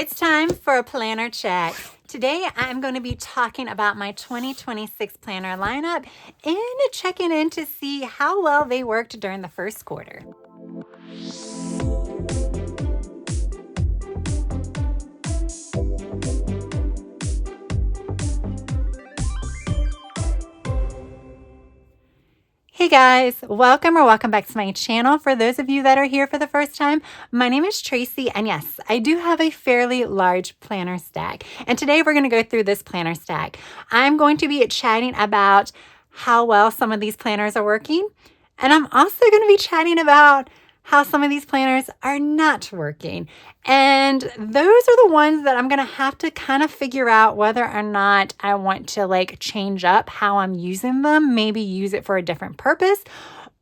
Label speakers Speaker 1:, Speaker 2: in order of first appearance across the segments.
Speaker 1: It's time for a planner chat. Today I'm going to be talking about my 2026 planner lineup and checking in to see how well they worked during the first quarter. Hey guys, welcome back to my channel. For those of you that are here for the first time, my name is Tracy, and yes, I do have a fairly large planner stack. And today we're going to go through this planner stack. I'm going to be chatting about how well some of these planners are working, and I'm also going to be chatting about how some of these planners are not working. And those are the ones that I'm going to have to kind of figure out whether or not I want to change up how I'm using them, maybe use it for a different purpose,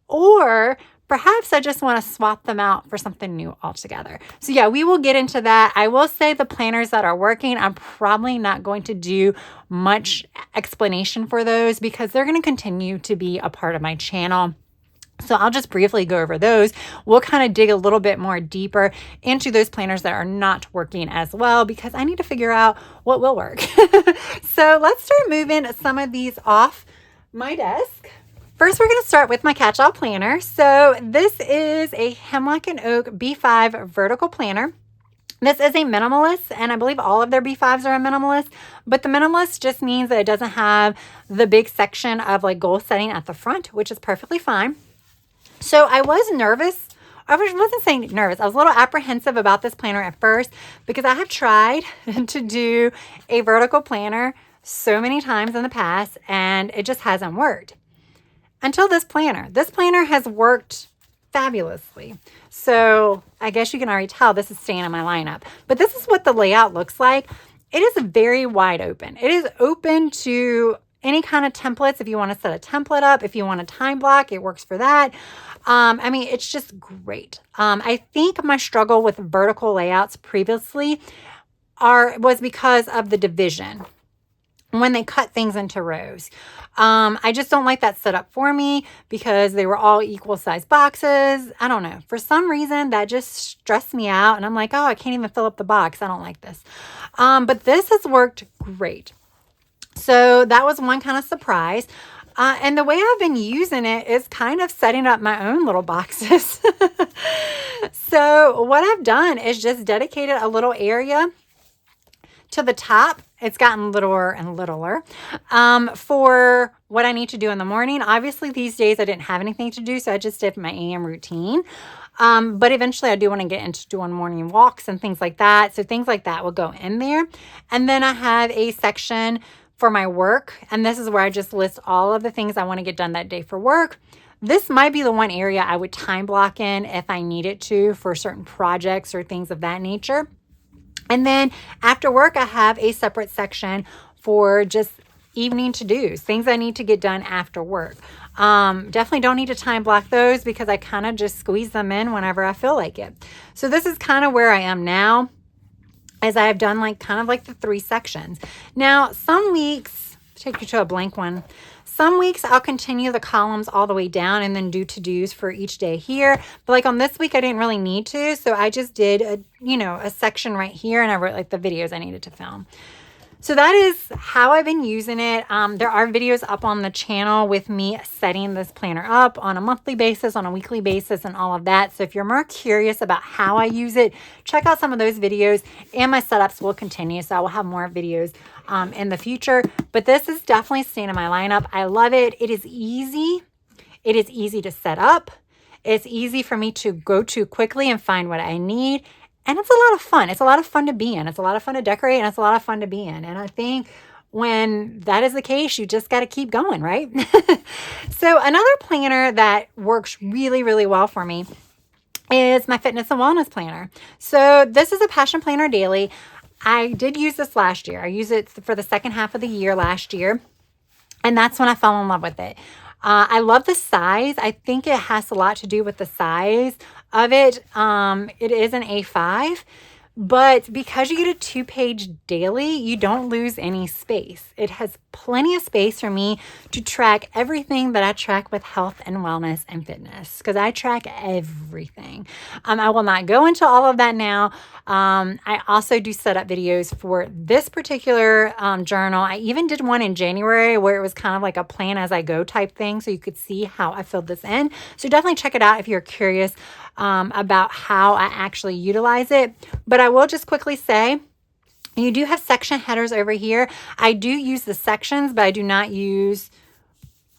Speaker 1: or perhaps I just want to swap them out for something new altogether. So yeah, we will get into that. I will say the planners that are working, I'm probably not going to do much explanation for those because they're going to continue to be a part of my channel. So I'll just briefly go over those. We'll kind of dig a little bit more deeper into those planners that are not working as well because I need to figure out what will work. So let's start moving some of these off my desk. First, we're going to start with my catch-all planner. So this is a Hemlock and Oak B5 vertical planner. This is a minimalist, and I believe all of their B5s are a minimalist, but the minimalist just means that it doesn't have the big section of goal setting at the front, which is perfectly fine. So I was nervous. I wasn't saying nervous. I was a little apprehensive about this planner at first because I have tried to do a vertical planner so many times in the past and it just hasn't worked until this planner. This planner has worked fabulously. So I guess you can already tell this is staying in my lineup, but this is what the layout looks like. It is very wide open. It is open to any kind of templates. If you want to set a template up, if you want a time block, it works for that. It's just great. I think my struggle with vertical layouts previously was because of the division when they cut things into rows. I just don't like that setup for me because they were all equal size boxes. I don't know. For some reason, that just stressed me out. And I'm like, oh, I can't even fill up the box. I don't like this. But this has worked great. So that was one kind of surprise. And the way I've been using it is kind of setting up my own little boxes. So what I've done is just dedicated a little area to the top. It's gotten littler and littler for what I need to do in the morning. Obviously, these days I didn't have anything to do, so I just did my AM routine. But eventually I do want to get into doing morning walks and things like that. So things like that will go in there. And then I have a section for my work. And this is where I just list all of the things I want to get done that day for work. This might be the one area I would time block in if I needed to for certain projects or things of that nature. And then after work, I have a separate section for just evening to-dos, things I need to get done after work. Definitely don't need to time block those because I kind of just squeeze them in whenever I feel like it. So this is kind of where I am now, as I've done the 3 sections. Now, some weeks, take you to a blank one. Some weeks I'll continue the columns all the way down and then do to-dos for each day here. But on this week, I didn't really need to. So I just did a section right here and I wrote the videos I needed to film. So that is how I've been using it. There are videos up on the channel with me setting this planner up on a monthly basis, on a weekly basis, and all of that. So if you're more curious about how I use it, check out some of those videos, and my setups will continue. So I will have more videos in the future. But this is definitely staying in my lineup. I love it. It is easy. It is easy to set up. It's easy for me to go to quickly and find what I need. And it's a lot of fun. It's a lot of fun to be in. It's a lot of fun to decorate, and it's a lot of fun to be in. And I think when that is the case, you just got to keep going, right? So another planner that works really, really well for me is my fitness and wellness planner. So this is a Passion Planner Daily. I did use this last year. I used it for the second half of the year last year. And that's when I fell in love with it. I love the size. I think it has a lot to do with the size of it. It is an A5, But because you get a 2-page daily, you don't lose any space. It has plenty of space for me to track everything that I track with health and wellness and fitness, because I track everything. I will not go into all of that now. I also do setup videos for this particular journal. I even did one in January where it was kind of like a plan as I go type thing, so you could see how I filled this in. So definitely check it out if you're curious about how I actually utilize it. But I will just quickly say, you do have section headers over here. I do use the sections, but I do not use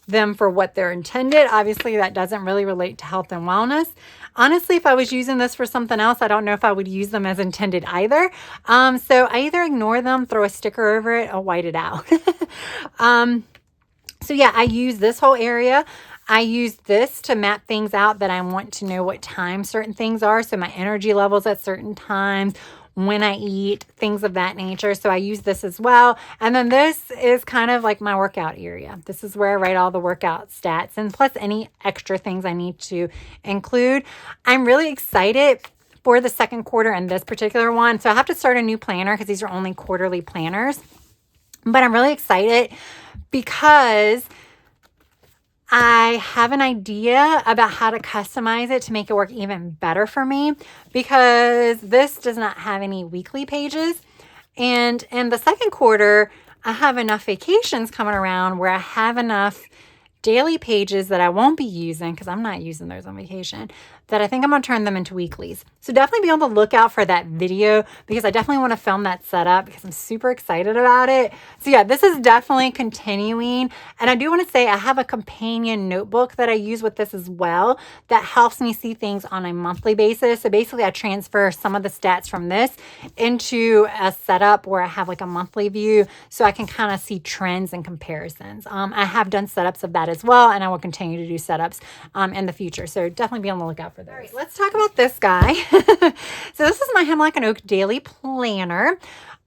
Speaker 1: them for what they're intended. Obviously, that doesn't really relate to health and wellness. Honestly, if I was using this for something else, I don't know if I would use them as intended either. So I either ignore them, throw a sticker over it, or white it out. So yeah, I use this whole area. I use this to map things out that I want to know what time certain things are. So my energy levels at certain times, when I eat, things of that nature. So I use this as well. And then this is kind of like my workout area. This is where I write all the workout stats and plus any extra things I need to include. I'm really excited for the second quarter in this particular one. So I have to start a new planner because these are only quarterly planners. But I'm really excited because I have an idea about how to customize it to make it work even better for me, because this does not have any weekly pages. And in the second quarter, I have enough vacations coming around where I have enough daily pages that I won't be using, because I'm not using those on vacation, that I think I'm going to turn them into weeklies. So definitely be on the lookout for that video, because I definitely want to film that setup because I'm super excited about it. So yeah, this is definitely continuing. And I do want to say I have a companion notebook that I use with this as well that helps me see things on a monthly basis. So basically I transfer some of the stats from this into a setup where I have like a monthly view so I can kind of see trends and comparisons. I have done setups of that as well, and I will continue to do setups in the future. So definitely be on the lookout for those. All right, let's talk about this guy. So this is my Hemlock and Oak Daily Planner.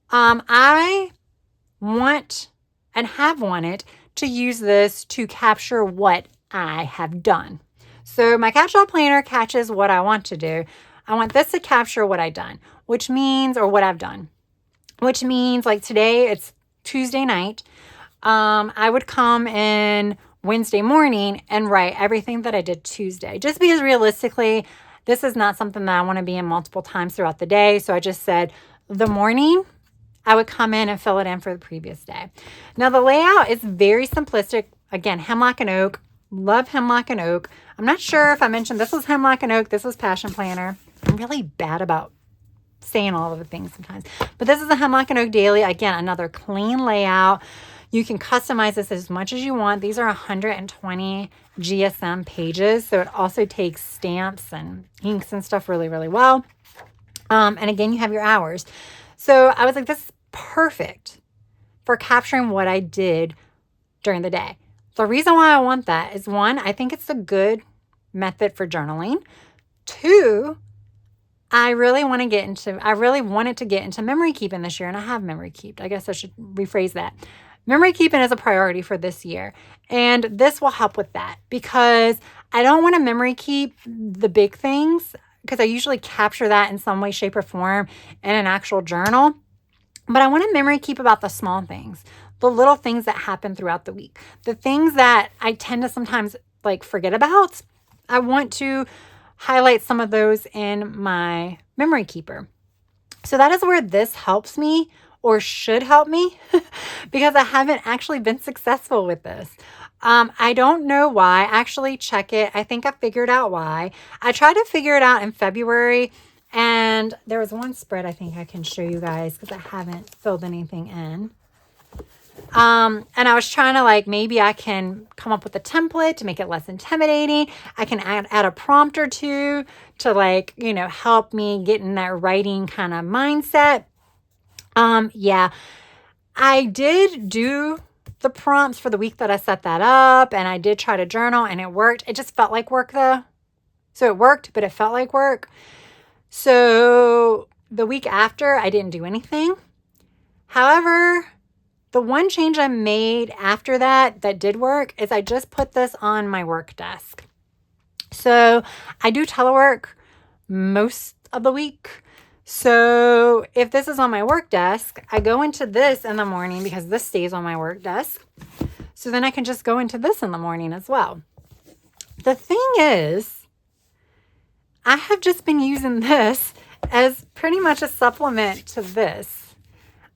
Speaker 1: I want and have wanted to use this to capture what I have done. So my catch-all planner catches what I want to do. I want this to capture what I've done, which means, or what I've done, which means like today it's Tuesday night. I would come in Wednesday morning and write everything that I did Tuesday, just because realistically, this is not something that I want to be in multiple times throughout the day. So I just said the morning I would come in and fill it in for the previous day. Now the layout is very simplistic. Again, Hemlock and Oak. Love Hemlock and Oak. I'm not sure if I mentioned this was Hemlock and Oak. This was Passion Planner. I'm really bad about saying all of the things sometimes. But this is a Hemlock and Oak Daily. Again, another clean layout. You can customize this as much as you want. These are 120 GSM pages. So it also takes stamps and inks and stuff really, really well. And again, you have your hours. So I was like, this is perfect for capturing what I did during the day. The reason why I want that is, one, I think it's a good method for journaling. Two, I really wanted to get into memory keeping this year, and I have memory kept. I guess I should rephrase that. Memory keeping is a priority for this year, and this will help with that, because I don't want to memory keep the big things, because I usually capture that in some way, shape, or form in an actual journal. But I want to memory keep about the small things, the little things that happen throughout the week, the things that I tend to sometimes like forget about. I want to highlight some of those in my memory keeper. So that is where this helps me, or should help me, because I haven't actually been successful with this. I don't know why. Actually, check it. I think I figured out why. I tried to figure it out in February, and there was one spread I think I can show you guys because I haven't filled anything in. And I was trying to like, maybe I can come up with a template to make it less intimidating. I can add a prompt or two to like, help me get in that writing kind of mindset. Yeah, I did do the prompts for the week that I set that up, and I did try to journal, and it worked. It just felt like work though. So it worked, but it felt like work. So the week after, I didn't do anything. However, the one change I made after that did work is I just put this on my work desk. So I do telework most of the week. So if this is on my work desk, I go into this in the morning because this stays on my work desk. So then I can just go into this in the morning as well. The thing is, I have just been using this as pretty much a supplement to this.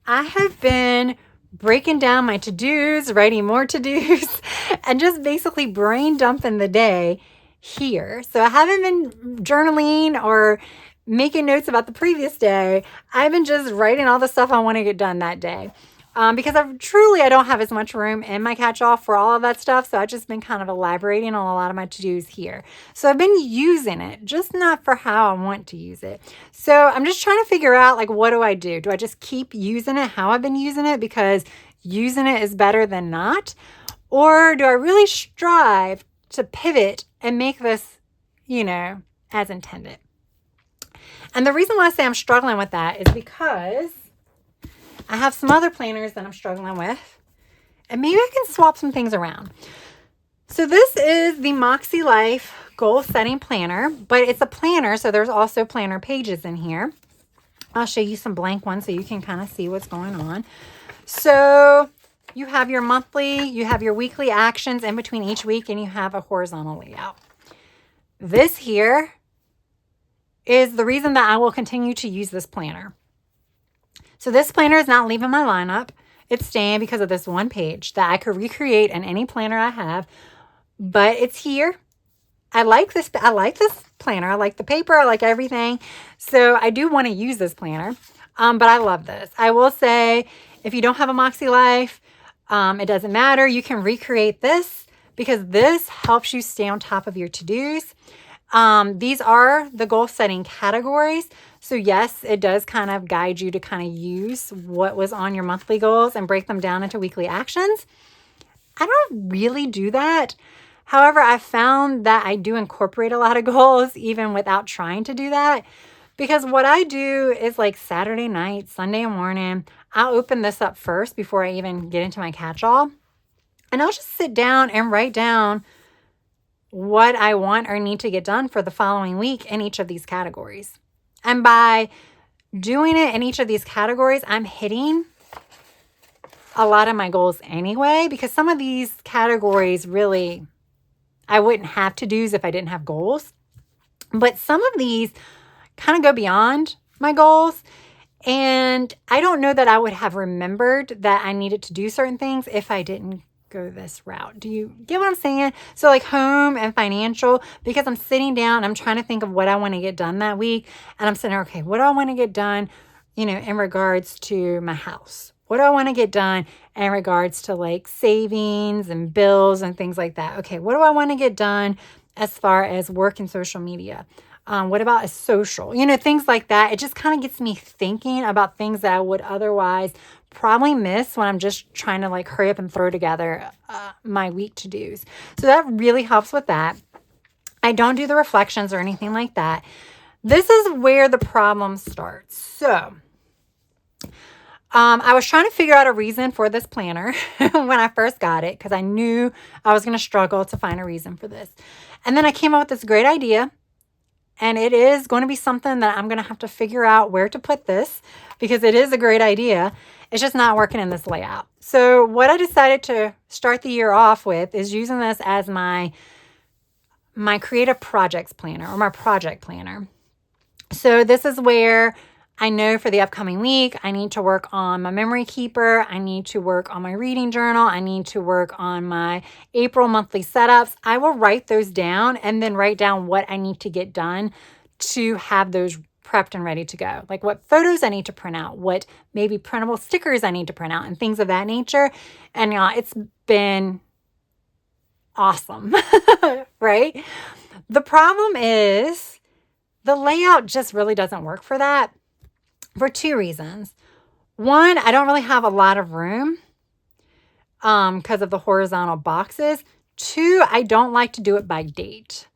Speaker 1: I have been breaking down my to-dos, writing more to-dos, and just basically brain dumping the day here. So I haven't been journaling or making notes about the previous day. I've been just writing all the stuff I want to get done that day. Because I don't have as much room in my catch-all for all of that stuff. So I've just been kind of elaborating on a lot of my to-dos here. So I've been using it, just not for how I want to use it. So I'm just trying to figure out, like, what do I do? Do I just keep using it how I've been using it because using it is better than not? Or do I really strive to pivot and make this, as intended? And the reason why I say I'm struggling with that is because I have some other planners that I'm struggling with, and maybe I can swap some things around. So this is the MakseLife Goal Setting Planner, but it's a planner, so there's also planner pages in here. I'll show you some blank ones so you can kind of see what's going on. So you have your monthly, you have your weekly actions in between each week, and you have a horizontal layout. This here is the reason that I will continue to use this planner. So this planner is not leaving my lineup. It's staying because of this one page that I could recreate in any planner I have, but it's here. I like this planner. I like the paper. I like everything. So I do want to use this planner, but I love this. I will say, if you don't have a MakseLife, it doesn't matter. You can recreate this because this helps you stay on top of your to-dos. These are the goal setting categories. So yes, it does kind of guide you to kind of use what was on your monthly goals and break them down into weekly actions. I don't really do that. However, I found that I do incorporate a lot of goals even without trying to do that, because what I do is, like, Saturday night, Sunday morning, I'll open this up first before I even get into my catch-all, and I'll just sit down and write down what I want or need to get done for the following week in each of these categories. And by doing it in each of these categories, I'm hitting a lot of my goals anyway, because some of these categories really, I wouldn't have to-dos if I didn't have goals. But some of these kind of go beyond my goals. And I don't know that I would have remembered that I needed to do certain things if I didn't go this route. Do you get what I'm saying? So like home and financial, because I'm sitting down, I'm trying to think of what I want to get done that week. And I'm saying, okay, what do I want to get done, in regards to my house? What do I want to get done in regards to, like, savings and bills and things like that? Okay, what do I want to get done as far as work and social media? What about a social? Things like that. It just kind of gets me thinking about things that I would otherwise probably miss when I'm just trying to, like, hurry up and throw together my week to-dos. So that really helps with that. I don't do the reflections or anything like that. This is where the problem starts. So I was trying to figure out a reason for this planner when I first got it, because I knew I was going to struggle to find a reason for this. And then I came up with this great idea, and it is going to be something that I'm going to have to figure out where to put this, because it is a great idea. It's just not working in this layout. So what I decided to start the year off with is using this as my creative projects planner, or my project planner. So this is where I know for the upcoming week, I need to work on my memory keeper. I need to work on my reading journal. I need to work on my April monthly setups. I will write those down and then write down what I need to get done to have those prepped and ready to go. Like what photos I need to print out, what maybe printable stickers I need to print out, and things of that nature. And it's been awesome, right? The problem is the layout just really doesn't work for that, for two reasons. One, I don't really have a lot of room because of the horizontal boxes. Two, I don't like to do it by date,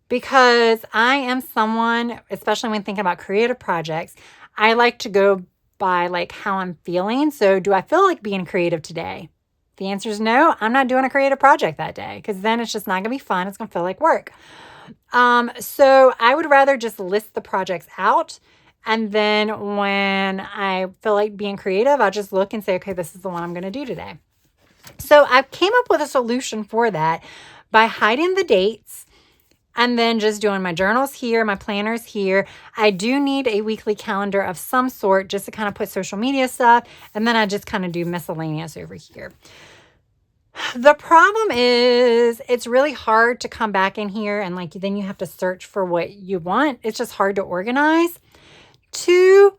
Speaker 1: because I am someone, especially when thinking about creative projects, I like to go by, like, how I'm feeling. So do I feel like being creative today? The answer is no. I'm not doing a creative project that day, because then it's just not going to be fun. It's going to feel like work. So I would rather just list the projects out And then when I feel like being creative, I'll just look and say, okay, this is the one I'm going to do today. So I came up with a solution for that by hiding the dates and then just doing my journals here, my planners here. I do need a weekly calendar of some sort just to kind of put social media stuff. And then I just kind of do miscellaneous over here. The problem is it's really hard to come back in here and like then you have to search for what you want. It's just hard to organize. 2,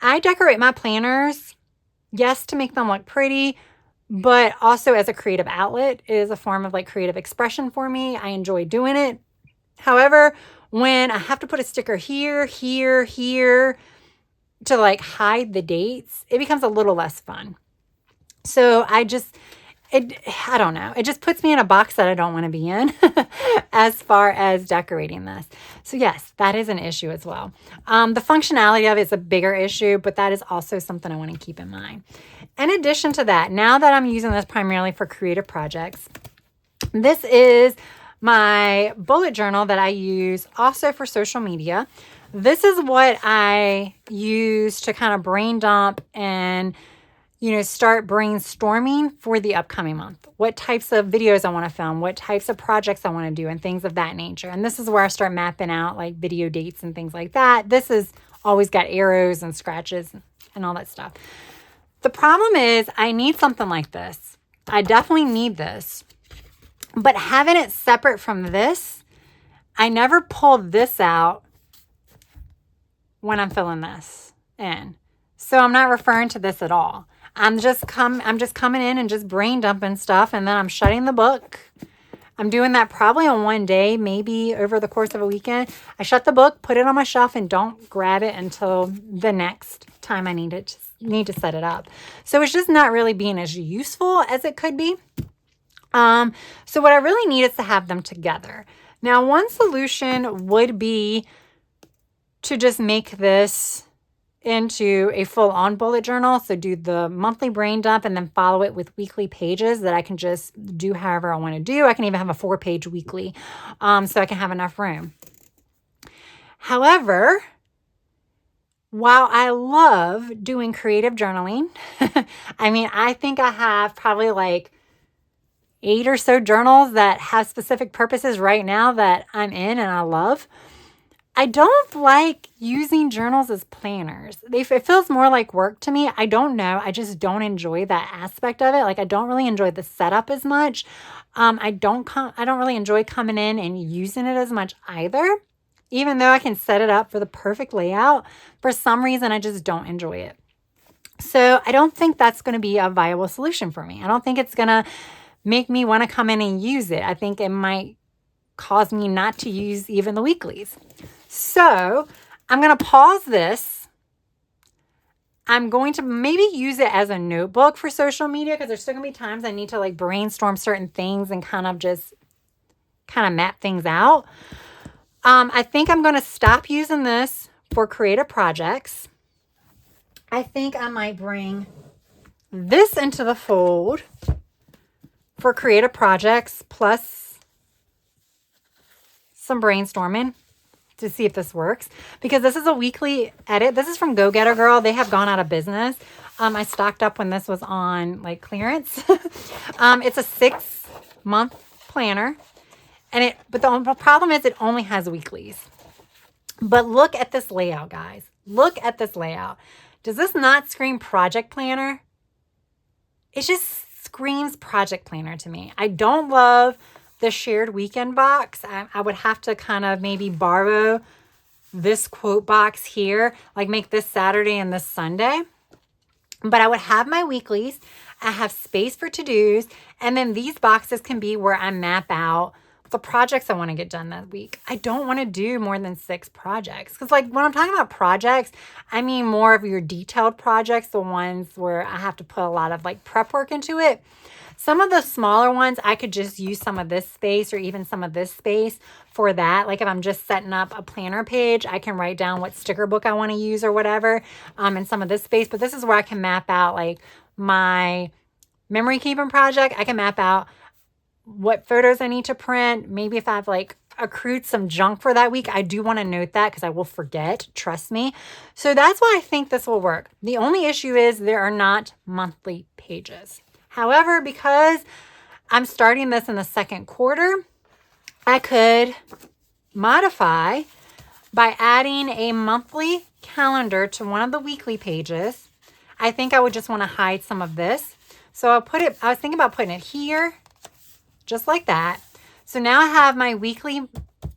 Speaker 1: I decorate my planners, yes, to make them look pretty, but also as a creative outlet. It is a form of like creative expression for me. I enjoy doing it. However, when I have to put a sticker here, here, here to like hide the dates, it becomes a little less fun. So I don't know. It just puts me in a box that I don't want to be in as far as decorating this. So yes, that is an issue as well. The functionality of it is a bigger issue, but that is also something I want to keep in mind. In addition to that, now that I'm using this primarily for creative projects, this is my bullet journal that I use also for social media. This is what I use to kind of brain dump and start brainstorming for the upcoming month. What types of videos I want to film, what types of projects I want to do, and things of that nature. And this is where I start mapping out like video dates and things like that. This has always got arrows and scratches and all that stuff. The problem is I need something like this. I definitely need this. But having it separate from this, I never pull this out when I'm filling this in. So I'm not referring to this at all. I'm just coming in and just brain dumping stuff, and then I'm shutting the book. I'm doing that probably on one day, maybe over the course of a weekend. I shut the book, put it on my shelf, and don't grab it until the next time I need to set it up. So it's just not really being as useful as it could be. So what I really need is to have them together. Now, one solution would be to just make this into a full-on bullet journal. So do the monthly brain dump and then follow it with weekly pages that I can just do however I want to do. I can even have a 4-page weekly, so I can have enough room. However, while I love doing creative journaling, I think I have probably like 8 or so journals that have specific purposes right now that I'm in and I love. I don't like using journals as planners. It feels more like work to me. I don't know. I just don't enjoy that aspect of it. Like I don't really enjoy the setup as much. I don't really enjoy coming in and using it as much either. Even though I can set it up for the perfect layout, for some reason I just don't enjoy it. So I don't think that's going to be a viable solution for me. I don't think it's going to make me want to come in and use it. I think it might cause me not to use even the weeklies. So I'm going to pause this. I'm going to maybe use it as a notebook for social media because there's still going to be times I need to like brainstorm certain things and kind of map things out. I think I'm going to stop using this for creative projects. I think I might bring this into the fold for creative projects plus some brainstorming to see if this works, because this is a weekly edit. This is from GoGetterGirl. They have gone out of business. I stocked up when this was on like clearance. It's a 6-month planner, but the problem is it only has weeklies. But look at this layout, guys. Look at this layout. Does this not scream project planner? It just screams project planner to me. I don't love the shared weekend box. I would have to kind of maybe borrow this quote box here, like make this Saturday and this Sunday. But I would have my weeklies. I have space for to-dos. And then these boxes can be where I map out the projects I want to get done that week. I don't want to do more than 6 projects. Because like when I'm talking about projects, I mean more of your detailed projects, the ones where I have to put a lot of like prep work into it. Some of the smaller ones, I could just use some of this space or even some of this space for that. Like if I'm just setting up a planner page, I can write down what sticker book I want to use or whatever, in some of this space. But this is where I can map out like my memory keeping project. I can map out what photos I need to print. Maybe if I have like accrued some junk for that week, I do want to note that because I will forget, trust me. So that's why I think this will work. The only issue is there are not monthly pages. However, because I'm starting this in the second quarter, I could modify by adding a monthly calendar to one of the weekly pages. I think I would just want to hide some of this. So I was thinking about putting it here, just like that. So now I have my weekly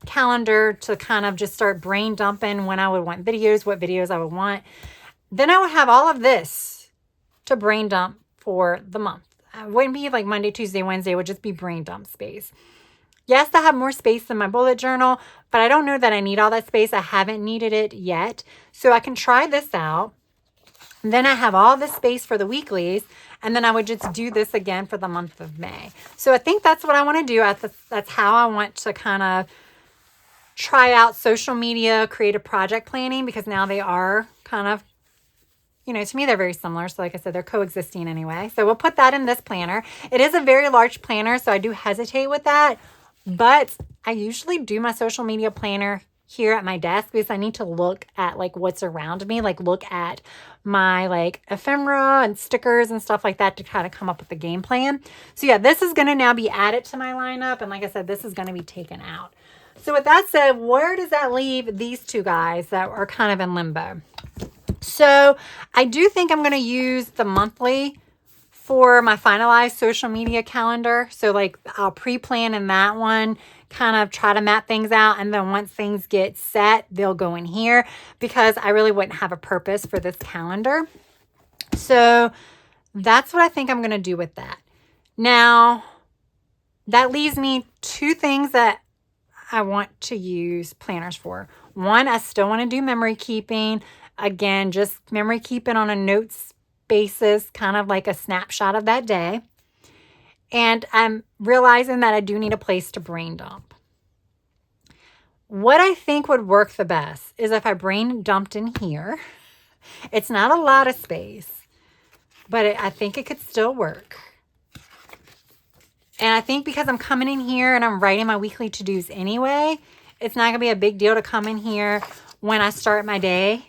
Speaker 1: calendar to kind of just start brain dumping when I would want videos, what videos I would want. Then I would have all of this to brain dump for the month. It wouldn't be like Monday, Tuesday, Wednesday. It would just be brain dump space. Yes, I have more space than my bullet journal, but I don't know that I need all that space. I haven't needed it yet. So I can try this out. And then I have all this space for the weeklies, and then I would just do this again for the month of May. So I think that's what I want to do. That's how I want to kind of try out social media, creative project planning, because now they are kind of, to me, they're very similar. So like I said, they're coexisting anyway. So we'll put that in this planner. It is a very large planner, so I do hesitate with that. But I usually do my social media planner here at my desk because I need to look at like what's around me, like look at my like ephemera and stickers and stuff like that to kind of come up with a game plan. So yeah, this is going to now be added to my lineup. And like I said, this is going to be taken out. So with that said, where does that leave these two guys that are kind of in limbo? So I do think I'm going to use the monthly for my finalized social media calendar. So like I'll pre-plan in that one, kind of try to map things out. And then once things get set, they'll go in here because I really wouldn't have a purpose for this calendar. So that's what I think I'm going to do with that. Now, that leaves me two things that I want to use planners for. One, I still want to do memory keeping. Again, just memory keeping on a notes basis, kind of like a snapshot of that day. And I'm realizing that I do need a place to brain dump. What I think would work the best is if I brain dumped in here. It's not a lot of space, but I think it could still work. And I think because I'm coming in here and I'm writing my weekly to-dos anyway, it's not going to be a big deal to come in here when I start my day.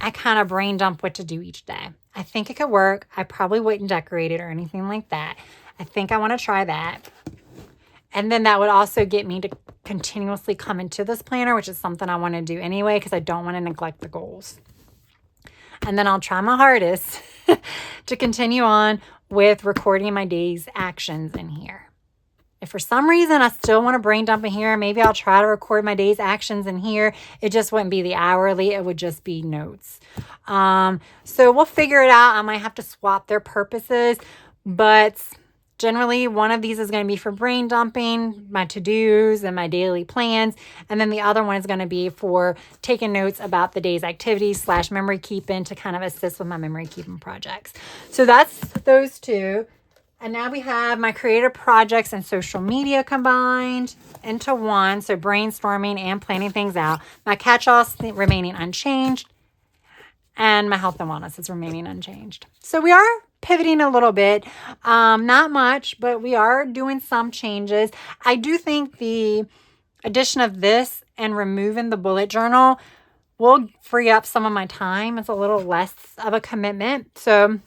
Speaker 1: I kind of brain dump what to do each day. I think it could work. I probably wouldn't decorate it or anything like that. I think I want to try that. And then that would also get me to continuously come into this planner, which is something I want to do anyway because I don't want to neglect the goals. And then I'll try my hardest to continue on with recording my day's actions in here. If for some reason I still want to brain dump in here, maybe I'll try to record my day's actions in here. It just wouldn't be the hourly. It would just be notes. So we'll figure it out. I might have to swap their purposes, but generally one of these is going to be for brain dumping, my to-dos and my daily plans. And then the other one is going to be for taking notes about the day's activities / memory keeping to kind of assist with my memory keeping projects. So that's those two. And now we have my creative projects and social media combined into one. So brainstorming and planning things out. My catch-alls remaining unchanged. And my health and wellness is remaining unchanged. So we are pivoting a little bit. Not much, but we are doing some changes. I do think the addition of this and removing the bullet journal will free up some of my time. It's a little less of a commitment. So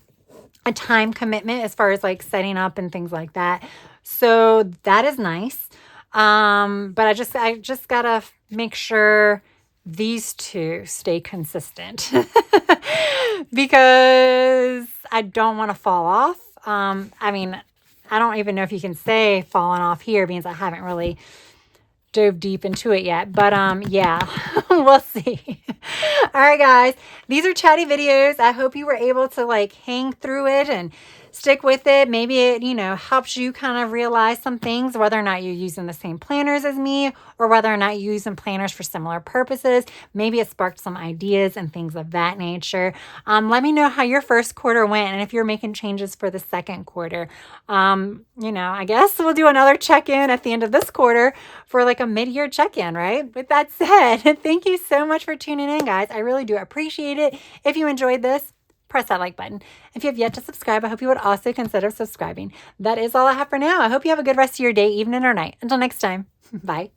Speaker 1: a time commitment as far as like setting up and things like that. So that is nice. But I just gotta make sure these two stay consistent because I don't want to fall off. I mean, I don't even know if you can say falling off here because I haven't really dove deep into it yet, but yeah, we'll see. All right, guys, these are chatty videos. I hope you were able to like hang through it and stick with it. Maybe it, helps you kind of realize some things, whether or not you're using the same planners as me or whether or not you're using planners for similar purposes. Maybe it sparked some ideas and things of that nature. Let me know how your first quarter went and if you're making changes for the second quarter. I guess we'll do another check-in at the end of this quarter for like a mid-year check-in, right? With that said, thank you so much for tuning in, guys. I really do appreciate it. If you enjoyed this, press that like button. If you have yet to subscribe, I hope you would also consider subscribing. That is all I have for now. I hope you have a good rest of your day, evening, or night. Until next time, bye.